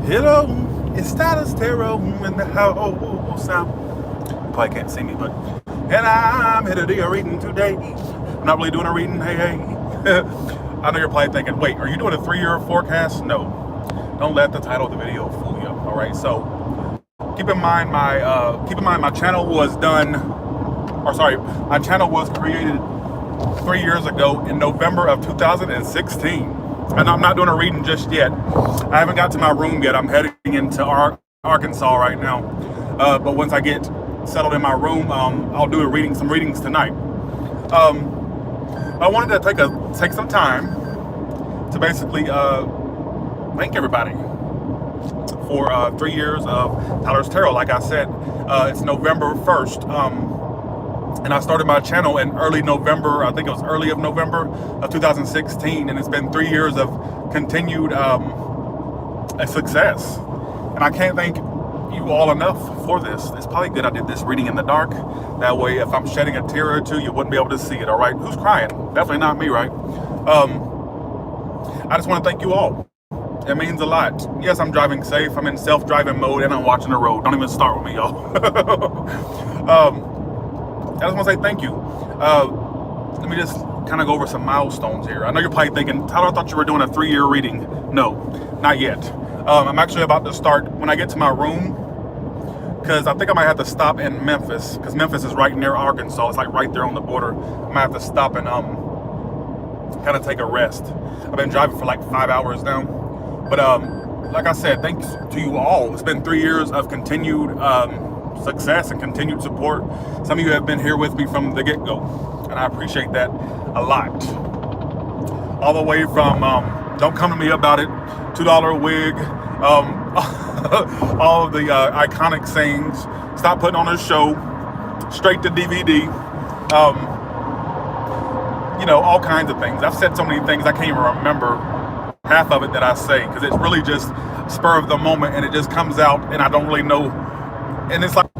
Hello, it's Tyler's Tarot in the house. You probably can't see me, but and I'm here to do a reading today. I'm not really doing a reading, hey. I know you're probably thinking, wait, are you doing a 3-year forecast? No, don't let the title of the video fool you. All right, so keep in mind my channel was done, or sorry, my channel was created 3 years ago in November of 2016. And I'm not doing a reading just yet. I haven't got to my room yet. I'm heading into Arkansas right now. But once I get settled in my room, I'll do some readings tonight. I wanted to take some time to basically thank everybody for 3 years of Tyler's Tarot. Like I said, it's November 1st. And I started my channel in early November, I think it was early of November of 2016, and it's been 3 years of continued success. And I can't thank you all enough for this. It's probably good I did this reading in the dark. That way, if I'm shedding a tear or two, you wouldn't be able to see it, all right? Who's crying? Definitely not me, right? I just want to thank you all. It means a lot. Yes, I'm driving safe. I'm in self-driving mode, and I'm watching the road. Don't even start with me, y'all. I just want to say thank you. Let me just kind of go over some milestones here. I know you're probably thinking, Tyler, I thought you were doing a 3-year reading. No, not yet. I'm actually about to start when I get to my room, because I think I might have to stop in Memphis, because Memphis is right near Arkansas. It's like right there on the border. I might have to stop and kind of take a rest. I've been driving for like 5 hours now. But like I said, thanks to you all. It's been 3 years of continued success and continued support. Some of you have been here with me from the get-go, and I appreciate that a lot. All the way from don't come to me about it, $2 wig, all of the iconic sayings, stop putting on a show, straight to DVD, all kinds of things. I've said so many things I can't even remember half of it that I say, because it's really just spur of the moment, and it just comes out, and I don't really know. And it's like,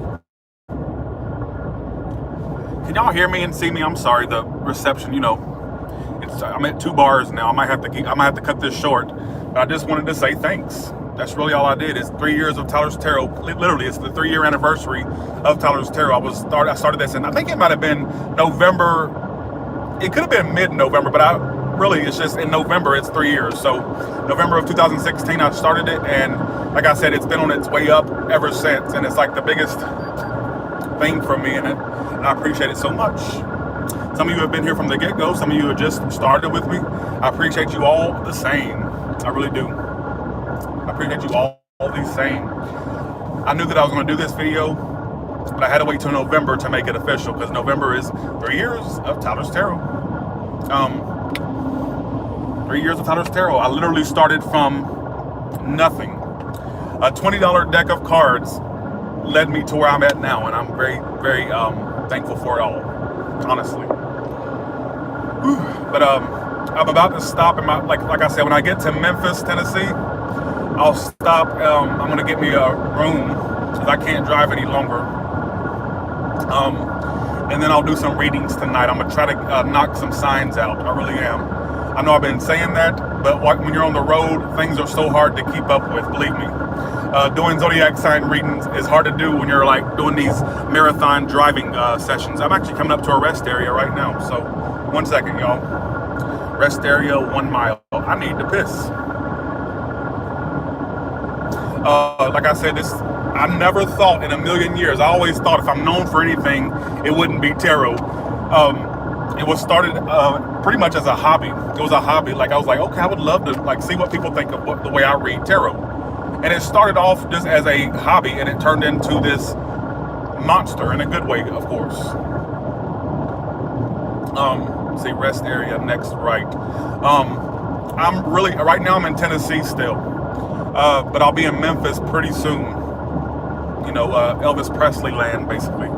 can y'all hear me and see me? I'm sorry, the reception, I'm at 2 bars now. I might have to cut this short. But I just wanted to say thanks. That's really all I did. It's 3 years of Tyler's Tarot. Literally, it's the 3-year anniversary of Tyler's Tarot. I started this in, I think it might have been November. It could have been mid-November, but it's just in November, it's 3 years. So November of 2016, I started it, and like I said, it's been on its way up ever since, and it's like the biggest thing for me in it, and I appreciate it so much. Some of you have been here from the get-go. Some of you have just started with me. I appreciate you all the same. I really do. I appreciate you all the same. I knew that I was going to do this video, but I had to wait till November to make it official, because November is 3 years of Tyler's Tarot. 3 years of Tyler's Tarot. I literally started from nothing. A $20 deck of cards led me to where I'm at now, and I'm very, very thankful for it all, honestly. Whew. But I'm about to stop in my, like I said, when I get to Memphis, Tennessee, I'll stop. I'm gonna get me a room because I can't drive any longer. And then I'll do some readings tonight. I'm gonna try to knock some signs out. I really am. I know I've been saying that, but when you're on the road, things are so hard to keep up with, believe me. Doing zodiac sign readings is hard to do when you're like doing these marathon driving sessions. I'm actually coming up to a rest area right now, so 1 second, y'all. Rest area, 1 mile. I need to piss. Like I said, I never thought in a million years, I always thought if I'm known for anything, it wouldn't be tarot. It was started pretty much as a hobby. It was a hobby. Like I was like, okay, I would love to see what people think of the way I read tarot. And it started off just as a hobby, and it turned into this monster in a good way, of course. See, rest area next, right. Right now I'm in Tennessee still, but I'll be in Memphis pretty soon. Elvis Presley land, basically.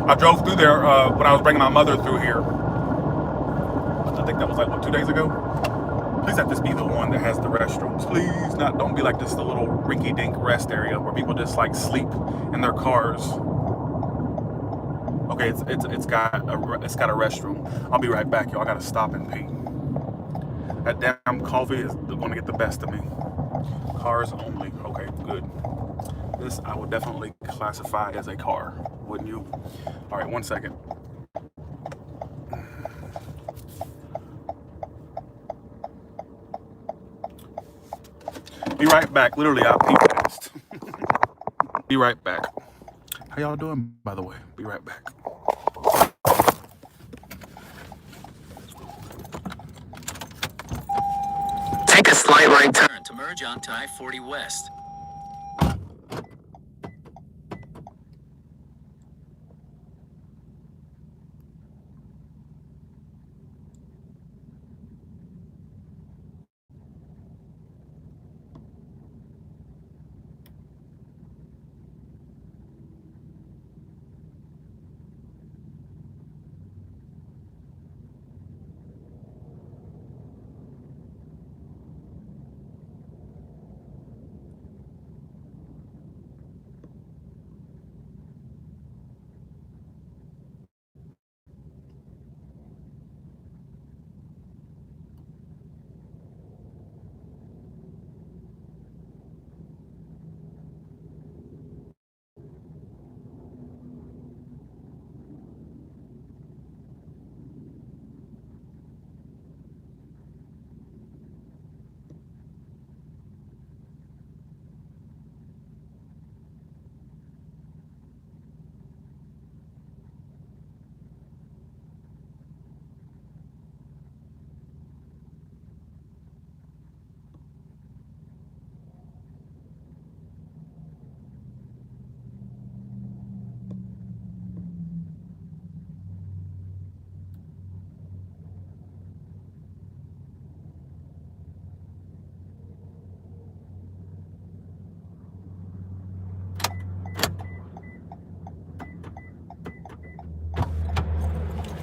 I drove through there when I was bringing my mother through here. I think that was like, 2 days ago? Please let this be the one that has the restrooms. Please, don't be like this, the little rinky-dink rest area where people just like sleep in their cars. Okay, it's got a restroom. I'll be right back, y'all. I gotta stop and pee. That damn coffee is going to get the best of me. Cars only. Okay. Good. This I would definitely classify as a car, wouldn't you? All right, 1 second. Be right back. Literally, I'll be fast. Be right back. How y'all doing, by the way? Be right back. Take a slight right turn to merge onto I-40 West.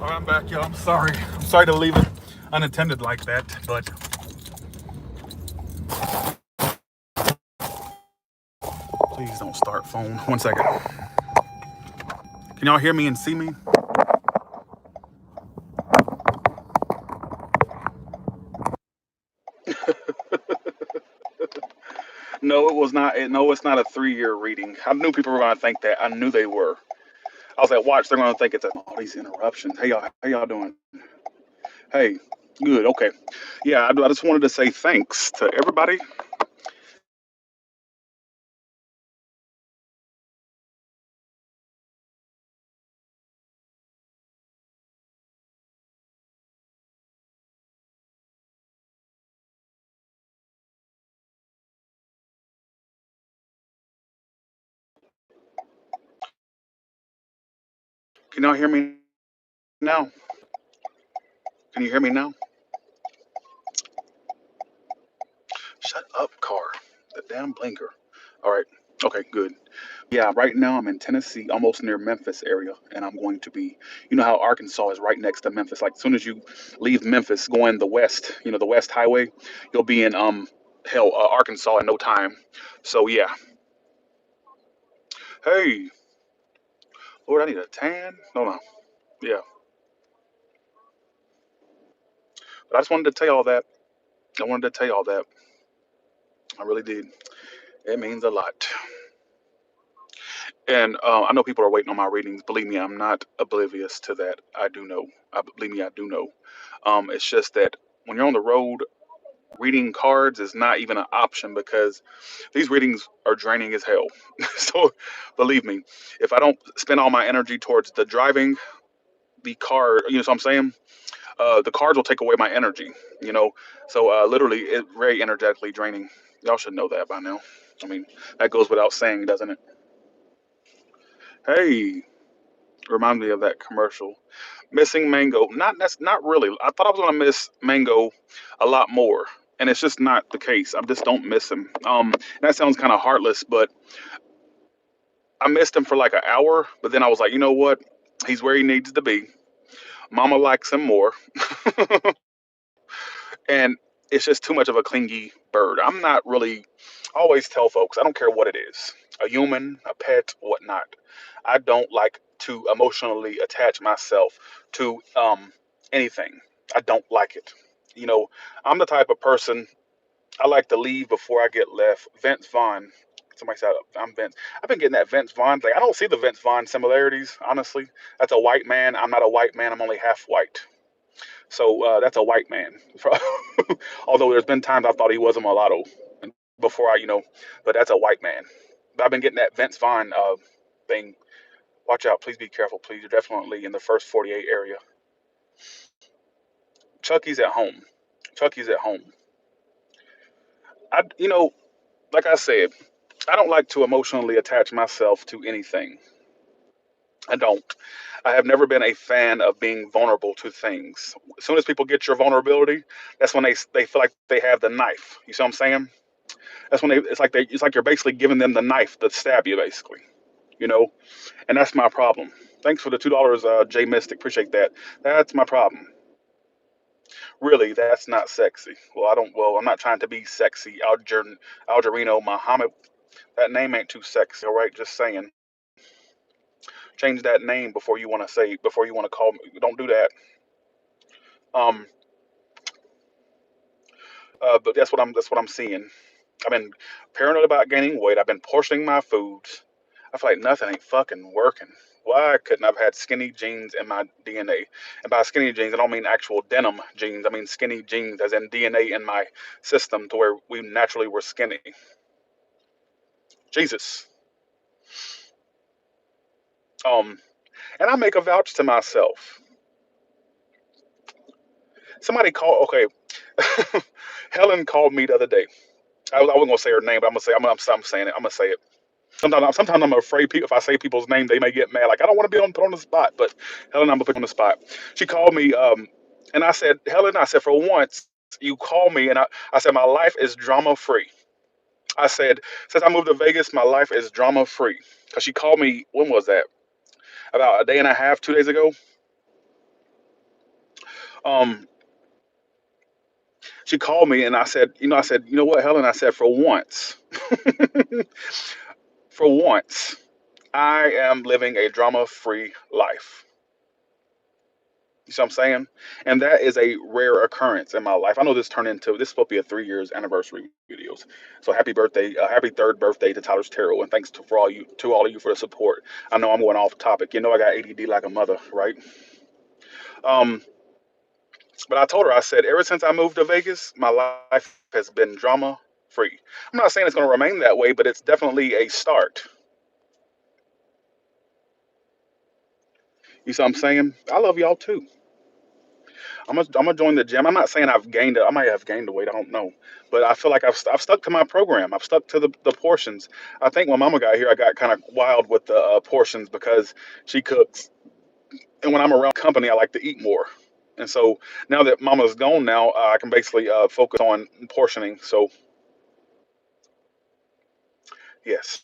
All right, I'm back, y'all. I'm sorry. I'm sorry to leave it unattended like that, but please don't start phone. 1 second. Can y'all hear me and see me? No, it was not. No, it's not a 3-year reading. I knew people were going to think that. I knew they were. I was like, watch, they're going to think it's all these interruptions. Hey, y'all, how y'all doing? Hey, good. Okay. Yeah, I just wanted to say thanks to everybody. Can y'all hear me now? Can you hear me now? Shut up, car. The damn blinker. All right. Okay, good. Yeah, right now I'm in Tennessee, almost near Memphis area, and I'm going to be, you know how Arkansas is right next to Memphis. Like as soon as you leave Memphis, going the west, the West Highway, you'll be in Arkansas in no time. So yeah. Hey, Lord, I need a tan. Hold on. Yeah, but I just wanted to tell you all that. I wanted to tell you all that. I really did. It means a lot. And I know people are waiting on my readings. Believe me, I'm not oblivious to that. I do know. Believe me, I do know. It's just that when you're on the road, reading cards is not even an option because these readings are draining as hell. So believe me, if I don't spend all my energy towards the driving, the card, so I'm saying, the cards will take away my energy, you know. So literally, it's very energetically draining. Y'all should know that by now. I mean, that goes without saying, doesn't it? Hey, remind me of that commercial. Missing Mango. Not really. I thought I was gonna miss Mango a lot more, and it's just not the case. I just don't miss him. That sounds kind of heartless, but I missed him for like an hour. But then I was like, you know what? He's where he needs to be. Mama likes him more, and it's just too much of a clingy bird. I'm not really. I always tell folks, I don't care what it is, a human, a pet, whatnot. I don't like to emotionally attach myself to anything. I don't like it. You know, I'm the type of person I like to leave before I get left. Vince Vaughn Somebody said I'm Vince. I've been getting that Vince Vaughn thing. I don't see the Vince Vaughn similarities, honestly. That's a white man. I'm not a white man. I'm only half white. So that's a white man. Although there's been times I thought he was a mulatto before but that's a white man. But I've been getting that Vince Vaughn thing. Watch out. Please be careful. Please. You're definitely in the first 48 area. Chucky's at home. Chucky's at home. Like I said, I don't like to emotionally attach myself to anything. I don't. I have never been a fan of being vulnerable to things. As soon as people get your vulnerability, that's when they feel like they have the knife. You see what I'm saying? That's when it's like you're basically giving them the knife to stab you, basically. You know, and that's my problem. Thanks for the $2, J Mystic. Appreciate that. That's my problem. Really, that's not sexy. Well, I don't. Well, I'm not trying to be sexy. Algerino Muhammad. That name ain't too sexy. All right, just saying. Change that name before you want to call me. Don't do that. Um, but that's what I'm seeing. I've been paranoid about gaining weight. I've been portioning my foods. I feel like nothing ain't fucking working. Why couldn't I've had skinny jeans in my DNA? And by skinny jeans, I don't mean actual denim jeans. I mean skinny jeans, as in DNA in my system, to where we naturally were skinny. Jesus. Um, and I make a vouch to myself. Somebody called. Okay, Helen called me the other day. I wasn't gonna say her name, but I'm saying it. I'm gonna say it. Sometimes I'm afraid if I say people's name, they may get mad. Like I don't want to be put on the spot, but Helen, I'm gonna put you on the spot. She called me, and I said, Helen, I said, for once you call me, and I said my life is drama free. I said since I moved to Vegas, my life is drama free. Cause she called me. When was that? About a day and a half, 2 days ago. Um, she called me, and I said, you know what, Helen? I said, for once, for once, I am living a drama free life. You see what I'm saying? And that is a rare occurrence in my life. I know this is supposed to be a 3 years anniversary videos. So happy birthday, happy third birthday to Tyler's Tarot, and thanks to all of you for the support. I know I'm going off topic. I got ADD like a mother, right? Um, but I told her, I said, ever since I moved to Vegas, my life has been drama free. I'm not saying it's going to remain that way, but it's definitely a start. You see what I'm saying? I love y'all too. I'm gonna join the gym. I'm not saying I've gained it. I might have gained the weight. I don't know, but I feel like I've stuck to my program. I've stuck to the portions. I think when Mama got here, I got kind of wild with the portions because she cooks, and when I'm around company, I like to eat more. And so now that Mama's gone, now I can basically focus on portioning. So yes,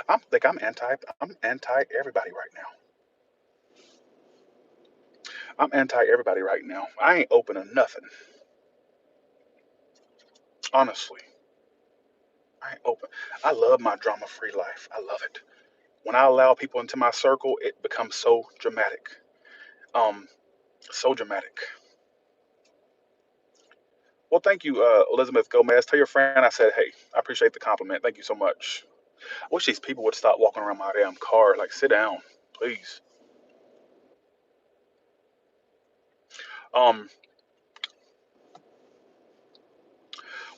I'm anti everybody right now. I'm anti everybody right now. I ain't open to nothing. Honestly, I ain't open. I love my drama free life. I love it. When I allow people into my circle, it becomes so dramatic. Um, so dramatic. Well, thank you, Elizabeth Gomez. Tell your friend I said, hey, I appreciate the compliment. Thank you so much. I wish these people would stop walking around my damn car. Like, sit down, please. Um,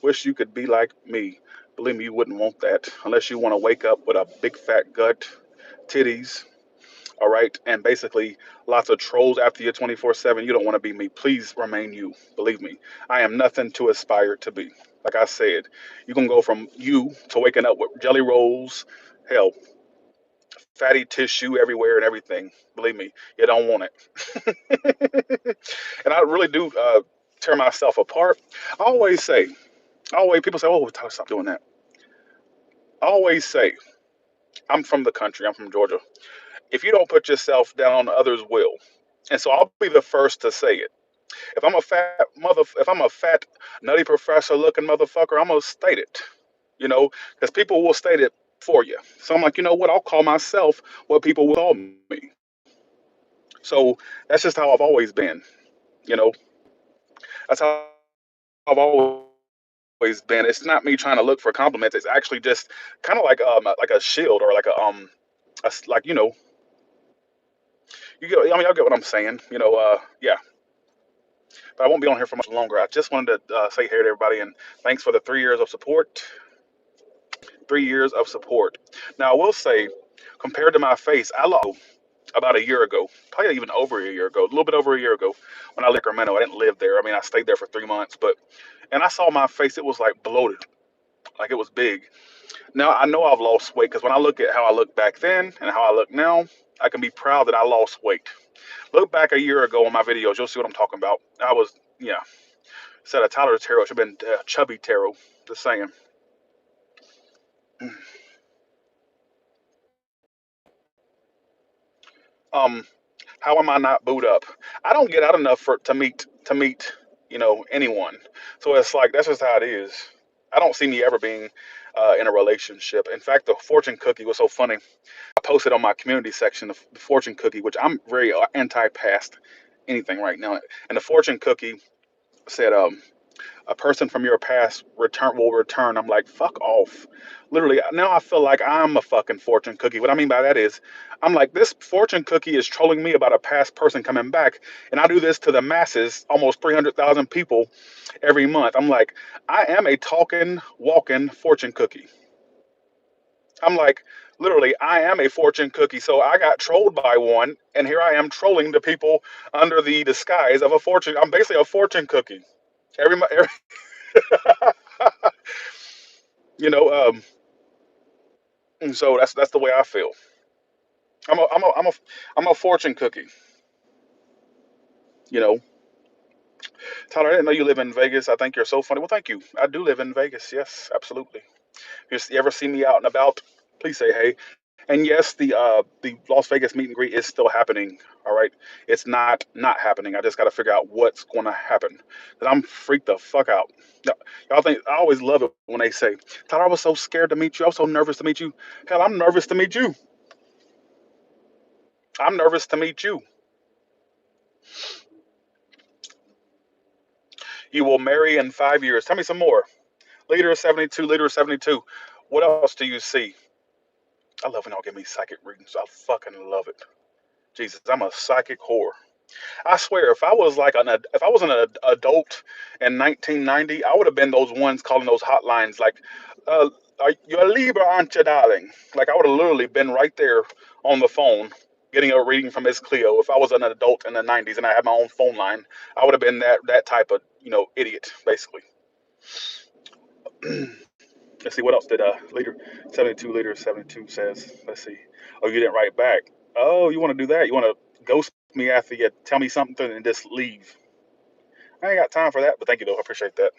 wish you could be like me. Believe me, you wouldn't want that unless you want to wake up with a big fat gut, titties, all right, and basically lots of trolls after you 24/7. You don't want to be me. Please remain you. Believe me, I am nothing to aspire to be. Like I said, you can go from you to waking up with jelly rolls, hell, fatty tissue everywhere and everything. Believe me, you don't want it. And I really do tear myself apart. I always say, people say, oh, Tyler, stop doing that. I always say, I'm from the country. I'm from Georgia. If you don't put yourself down, others will. And so I'll be the first to say it. If I'm a fat nutty professor looking motherfucker, I'm gonna state it. Because people will state it for you. So I'm like, you know what? I'll call myself what people will call me. So that's just how I've always been. You know, that's how I've always always been. It's not me trying to look for compliments. It's actually just kind of like a shield or like like you get. I mean, y'all get what I'm saying. Yeah. But I won't be on here for much longer. I just wanted to say hey to everybody and thanks for the 3 years of support. 3 years of support. Now I will say, compared to my face, I lost about a year ago, probably even over a year ago, a little bit over a year ago when I lived in Sacramento. I didn't live there. I mean, I stayed there for 3 months, and I saw my face. It was like bloated, like it was big. Now I know I've lost weight because when I look at how I look back then and how I look now, I can be proud that I lost weight. Look back a year ago on my videos, you'll see what I'm talking about. I was, yeah, instead of Tyler Terrell, it should have been Chubby Terrell. Just saying. Um, how am I not booed up? I don't get out enough to meet anyone. So it's like that's just how it is. I don't see me ever being in a relationship. In fact, the fortune cookie was so funny. I posted on my community section the fortune cookie, which I'm very anti past anything right now. And the fortune cookie said, a person from your past will return. I'm like, fuck off. Literally, now I feel like I'm a fucking fortune cookie. What I mean by that is, I'm like, this fortune cookie is trolling me about a past person coming back. And I do this to the masses, almost 300,000 people every month. I'm like, I am a talking, walking fortune cookie. I'm like, literally, I am a fortune cookie. So I got trolled by one, and here I am trolling the people under the disguise of a fortune. I'm basically a fortune cookie. Every you know, and so that's the way I feel. I'm a fortune cookie. You know, Tyler, I didn't know you live in Vegas. I think you're so funny. Well, thank you. I do live in Vegas. Yes, absolutely. If you ever see me out and about, please say hey. And yes, the Las Vegas meet and greet is still happening. All right, it's not happening. I just got to figure out what's going to happen. Cause I'm freaked the fuck out. Y'all think I always love it when they say, Tyler, I was so scared to meet you. I was so nervous to meet you. Hell, I'm nervous to meet you. I'm nervous to meet you. You will marry in 5 years. Tell me some more. Leader 72, leader 72. What else do you see? I love when y'all give me psychic readings. I fucking love it. Jesus, I'm a psychic whore. I swear, if I was adult in 1990, I would have been those ones calling those hotlines like, "You're a Libra, aren't you, darling?" Like I would have literally been right there on the phone getting a reading from Miss Cleo. If I was an adult in the 90s and I had my own phone line, I would have been that type of idiot, basically. Let's see what else did leader 72 leader 72 says. Let's see. Oh, you didn't write back. Oh, you want to do that? You want to ghost me after you tell me something and just leave? I ain't got time for that, but thank you though. I appreciate that.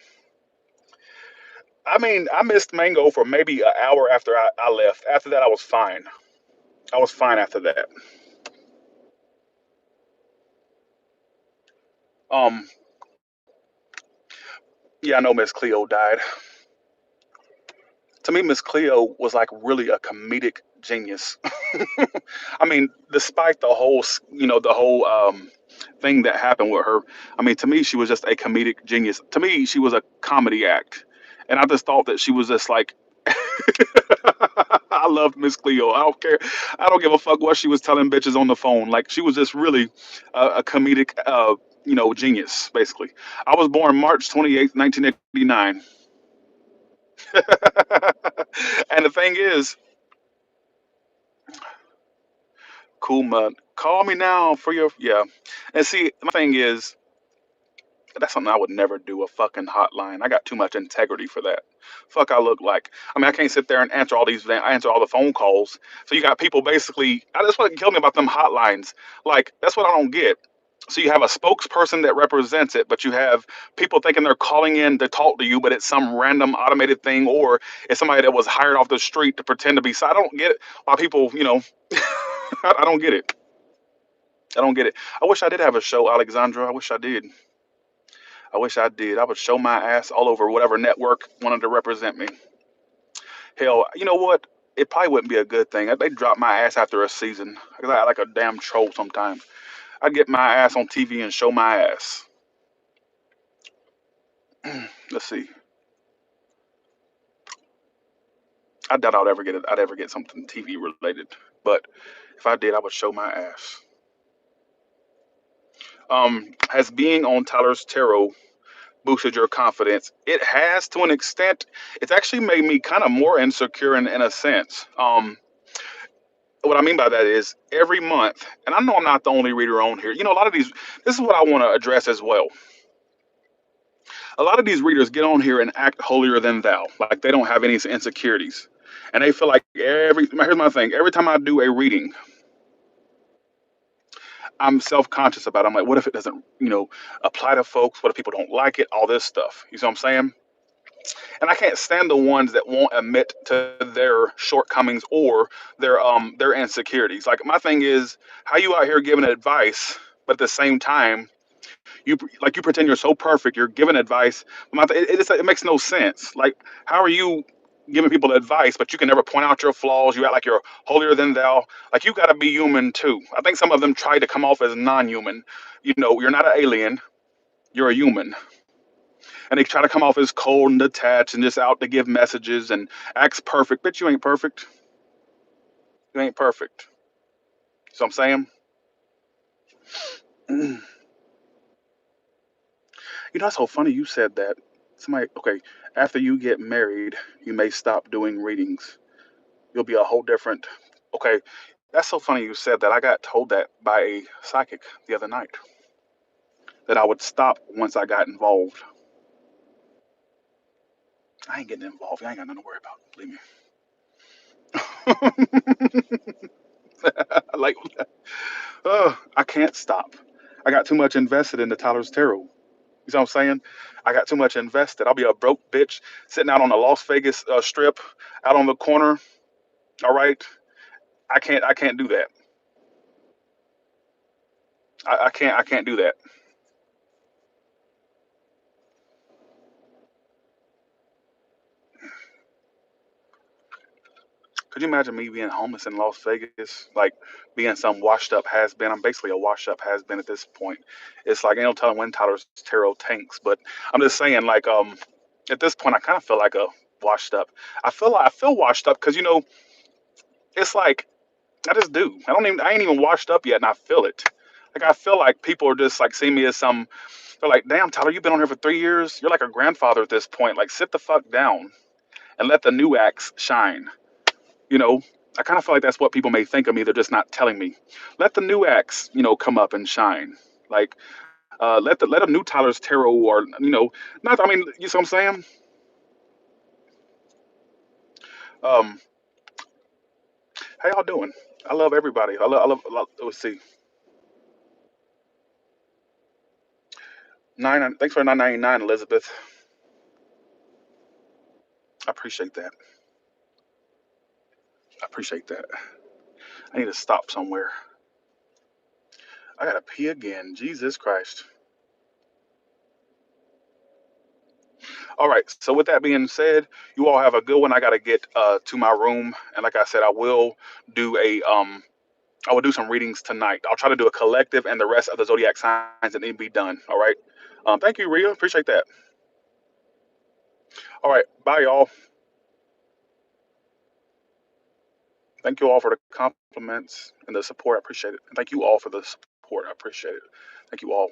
I mean, I missed Mango for maybe an hour after I left. After that, I was fine. I was fine after that. Um, yeah, I know Miss Cleo died. To me, Miss Cleo was like really a comedic genius. I mean, despite the whole thing that happened with her. I mean, to me, she was just a comedic genius. To me, she was a comedy act, and I just thought that she was just like. I loved Miss Cleo. I don't care. I don't give a fuck what she was telling bitches on the phone. Like she was just really a comedic, genius. Basically, I was born March 28th, 1989, and the thing is, cool man, call me now for your yeah. And see, my thing is, that's something I would never do. A fucking hotline. I got too much integrity for that. Fuck, I look like. I mean, I can't sit there and answer all the phone calls. So you got people basically. That's what killed me about them hotlines. Like that's what I don't get. So you have a spokesperson that represents it, but you have people thinking they're calling in to talk to you, but it's some random automated thing, or it's somebody that was hired off the street to pretend to be. So I don't get it. Why people, I don't get it. I don't get it. I wish I did have a show, Alexandra. I wish I did. I wish I did. I would show my ass all over whatever network wanted to represent me. Hell, you know what? It probably wouldn't be a good thing. They'd drop my ass after a season. Cause I like a damn troll sometimes. I'd get my ass on TV and show my ass. Let's see. I doubt I'd ever get something TV related. But if I did, I would show my ass. Has being on Tyler's Tarot boosted your confidence? It has, to an extent. It's actually made me kind of more insecure in a sense. What I mean by that is every month, and I know I'm not the only reader on here. A lot of these. This is what I want to address as well. A lot of these readers get on here and act holier than thou, like they don't have any insecurities, and they feel like Here's my thing. Every time I do a reading, I'm self-conscious about it. I'm like, what if it doesn't, apply to folks? What if people don't like it? All this stuff. You see what I'm saying? And I can't stand the ones that won't admit to their shortcomings or their insecurities. Like my thing is, how you out here giving advice, but at the same time, you pretend you're so perfect, you're giving advice. It makes no sense. Like, how are you giving people advice, but you can never point out your flaws? You act like you're holier than thou. Like you got to be human too. I think some of them try to come off as non-human. You're not an alien. You're a human, and they try to come off as cold and detached and just out to give messages and acts perfect. But you ain't perfect. You ain't perfect. So I'm saying, that's so funny you said that. Somebody, okay, after you get married, you may stop doing readings. You'll be a whole different. Okay, that's so funny you said that. I got told that by a psychic the other night that I would stop once I got involved. I ain't getting involved. I ain't got nothing to worry about. Believe me. Like, I can't stop. I got too much invested in the Tyler's Tarot. You know what I'm saying? I got too much invested. I'll be a broke bitch sitting out on the Las Vegas strip, out on the corner. All right, I can't do that. I can't do that. Could you imagine me being homeless in Las Vegas, like being some washed up has been? I'm basically a washed up has been at this point. It's like ain't no telling when Tyler's Tarot tanks, but I'm just saying, like, at this point, I kind of feel like a washed up. I feel washed up because it's like I just do. I ain't even washed up yet, and I feel it. Like I feel like people are just like seeing me as some. They're like, damn, Tyler, you've been on here for 3 years. You're like a grandfather at this point. Like, sit the fuck down and let the new acts shine. You know, I kind of feel like that's what people may think of me. They're just not telling me. Let the new acts, come up and shine. Like, let a new Tyler's Tarot or not. I mean, you see what I'm saying? Um, how y'all doing? I love everybody. I love. Let's see. Thanks for 9.99, Elizabeth. I appreciate that. I appreciate that. I need to stop somewhere. I gotta pee again. Jesus Christ. All right. So with that being said, you all have a good one. I gotta get to my room, and like I said, do a I will do some readings tonight. I'll try to do a collective and the rest of the zodiac signs that need to be done. All right. Thank you, Rhea. Appreciate that. All right. Bye, y'all. Thank you all for the compliments and the support. I appreciate it. And thank you all for the support. I appreciate it. Thank you all.